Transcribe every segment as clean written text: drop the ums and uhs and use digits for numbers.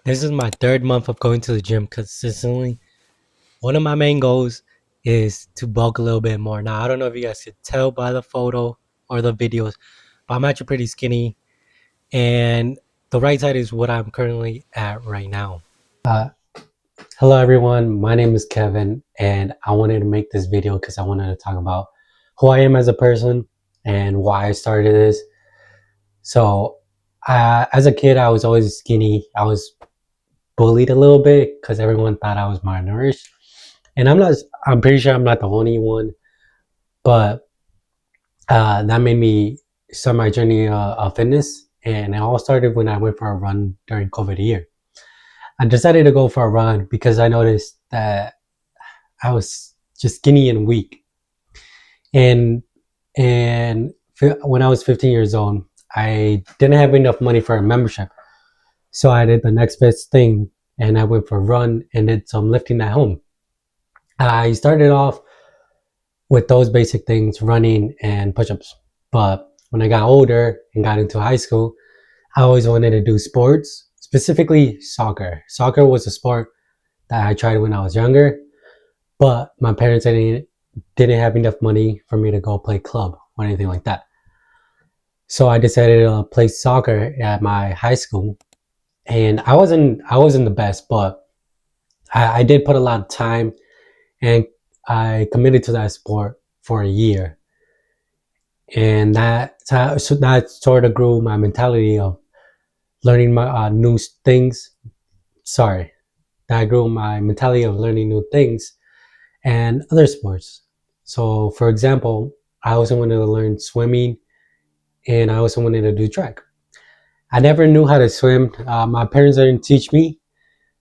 This is my third month of going to the gym consistently. One of my main goals is to bulk a little bit more. Now, I don't know if you guys could tell by the photo or the videos, but I'm actually pretty skinny. And the right side is what I'm currently at right now. Uh, Hello, everyone. My name is Kevin, and I wanted to make this video because I wanted to talk about who I am as a person and why I started this. So, as a kid, I was always skinny. I was bullied a little bit because everyone thought I was malnourished. And I'm pretty sure I'm not the only one, but that made me start my journey of fitness. And it all started when I went for a run during COVID year. I decided to go for a run because I noticed that I was just skinny and weak. And when I was 15 years old, I didn't have enough money for a membership. So I did the next best thing and I went for a run and did some lifting at home. I started off with those basic things, running and push-ups. But when I got older and got into high school, I always wanted to do sports, specifically soccer. Soccer was a sport that I tried when I was younger, but my parents didn't have enough money for me to go play club or anything like that. So I decided to play soccer at my high school, and I wasn't the best, but I did put a lot of time, and I committed to that sport for a year. And that sort of grew my mentality of learning my new things. Sorry, that grew my mentality of learning new things and other sports. So, for example, I also wanted to learn swimming, and I also wanted to do track. I never knew how to swim. My parents didn't teach me,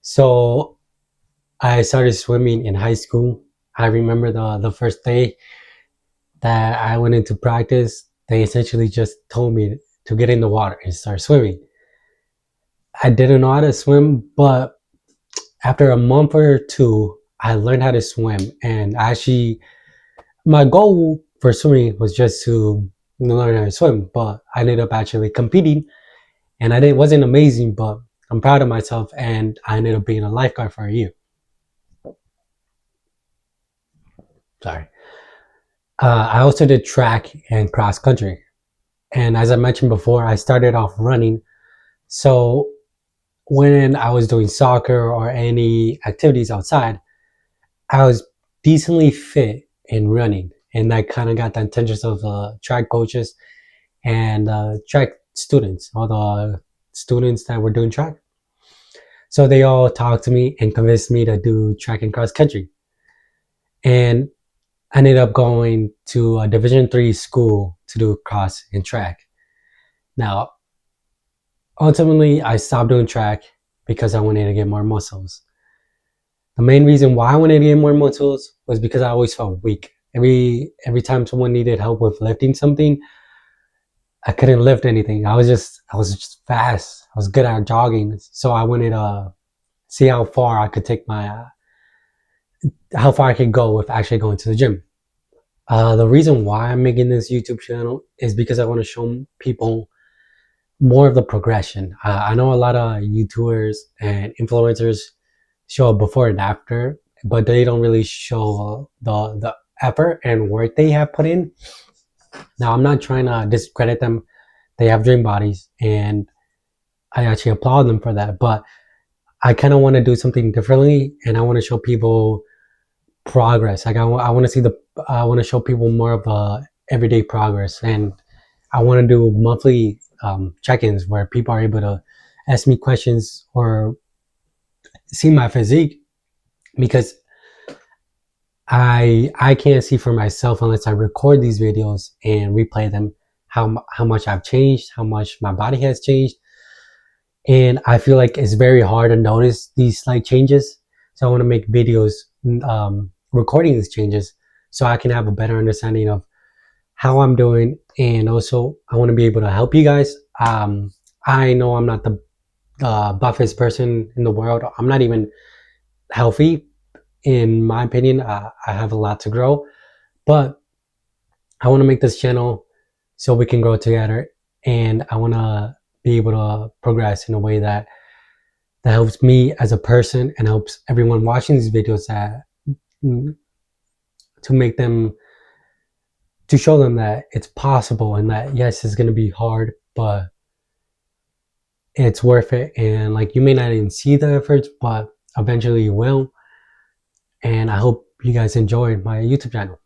so I started swimming in high school. I remember the first day that I went into practice. They essentially just told me to get in the water and start swimming. I didn't know how to swim, but after a month or two, I learned how to swim. And actually, my goal for swimming was just to learn how to swim, but I ended up actually competing, and wasn't amazing, but I'm proud of myself, and I ended up being a lifeguard for a year. Sorry. I also did track and cross country, and as I mentioned before, I started off running. So when I was doing soccer or any activities outside, I was decently fit in running, and I kind of got the attention of the track coaches and track students, all the students that were doing track. So they all talked to me and convinced me to do track and cross country, and I ended up going to a Division 3 school to do cross and track. Now, ultimately, I stopped doing track because I wanted to get more muscles. The main reason why I wanted to get more muscles was because I always felt weak. Every time someone needed help with lifting something, I couldn't lift anything. I was just fast. I was good at jogging, so I wanted to see how far I could take how far I could go with actually going to the gym. The reason why I'm making this YouTube channel is because I want to show people more of the progression. I know a lot of YouTubers and influencers show a before and after, but they don't really show the effort and work they have put in. Now, I'm not trying to discredit them. They have dream bodies, and I actually applaud them for that. But I kind of want to do something differently, and I want to show people progress. Like I want to see I want to show people more of everyday progress, and I want to do monthly check-ins where people are able to ask me questions or see my physique, because I can't see for myself unless I record these videos and replay them how much I've changed, how much my body has changed, and I feel like it's very hard to notice these slight changes. So I want to make videos recording these changes so I can have a better understanding of how I'm doing, and also I want to be able to help you guys. I know I'm not the buffest person in the world. I'm not even healthy, in my opinion. I have a lot to grow, but I want to make this channel so we can grow together, and I want to be able to progress in a way that that helps me as a person and helps everyone watching these videos that to make them to show them that it's possible and that yes, it's going to be hard, but it's worth it. And like you may not even see the efforts, but eventually you will. And I hope you guys enjoyed my YouTube channel.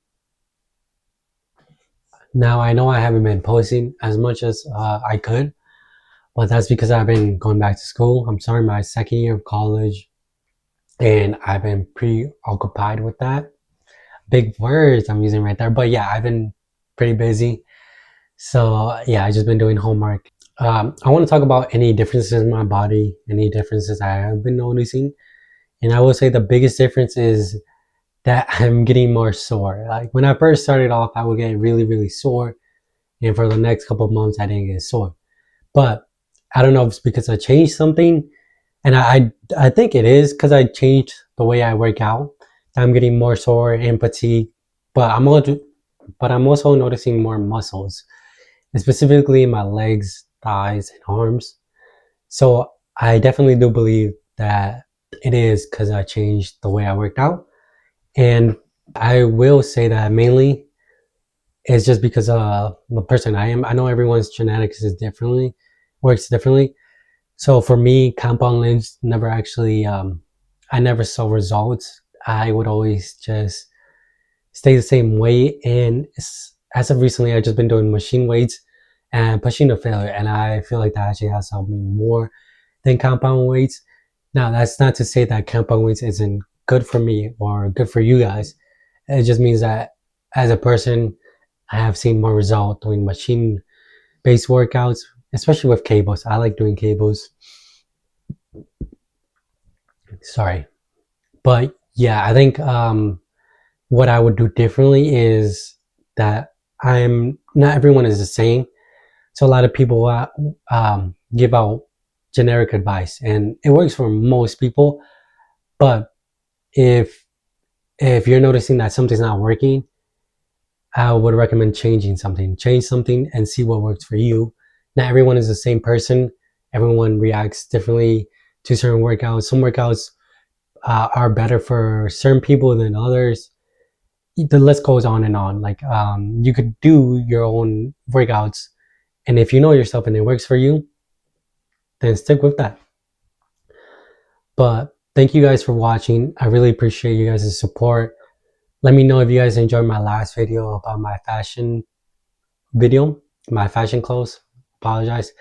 Now I know I haven't been posting as much as I could, but that's because I've been going back to school. I'm starting my second year of college, and I've been preoccupied with that. Big words I'm using right there, but yeah, I've been pretty busy. So yeah, I just been doing homework. I want to talk about any differences in my body, any differences I have been noticing, and I will say the biggest difference is that I'm getting more sore. Like when I first started off, I would get really, really sore, and for the next couple of months, I didn't get sore. But I don't know if it's because I changed something, and I think it is because I changed the way I work out. I'm getting more sore and fatigue, but I'm also noticing more muscles, and specifically in my legs, thighs, and arms. So I definitely do believe that it is because I changed the way I worked out, and I will say that mainly it's just because the person I am. I know everyone's genetics is differently, works differently. So for me, compound limbs never actually, I never saw results. I would always just stay the same weight. And as of recently, I've just been doing machine weights and pushing to failure. And I feel like that actually has helped me more than compound weights. Now, that's not to say that compound weights isn't good for me or good for you guys. It just means that as a person, I have seen more result doing machine based workouts, especially with cables. I like doing cables. Sorry. But yeah, I think what I would do differently is that I'm not everyone is the same. So a lot of people give out generic advice, and it works for most people. But if if you're noticing that something's not working, I would recommend changing something. Change something and see what works for you. Not everyone is the same person. Everyone reacts differently to certain workouts. Some workouts are better for certain people than others. The list goes on and on. Like you could do your own workouts, and if you know yourself and it works for you, then stick with that. But thank you guys for watching. I really appreciate you guys' support. Let me know if you guys enjoyed my last video about my fashion video, my fashion clothes. Apologize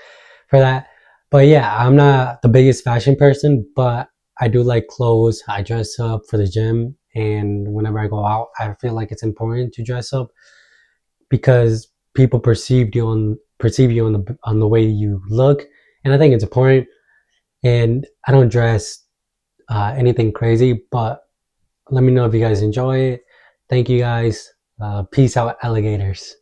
for that. But yeah, I'm not the biggest fashion person, but I do like clothes. I dress up for the gym, and whenever I go out, I feel like it's important to dress up because people perceive you on the way you look, and I think it's important. And I don't dress anything crazy, but let me know if you guys enjoy it. Thank you guys. Peace out, alligators.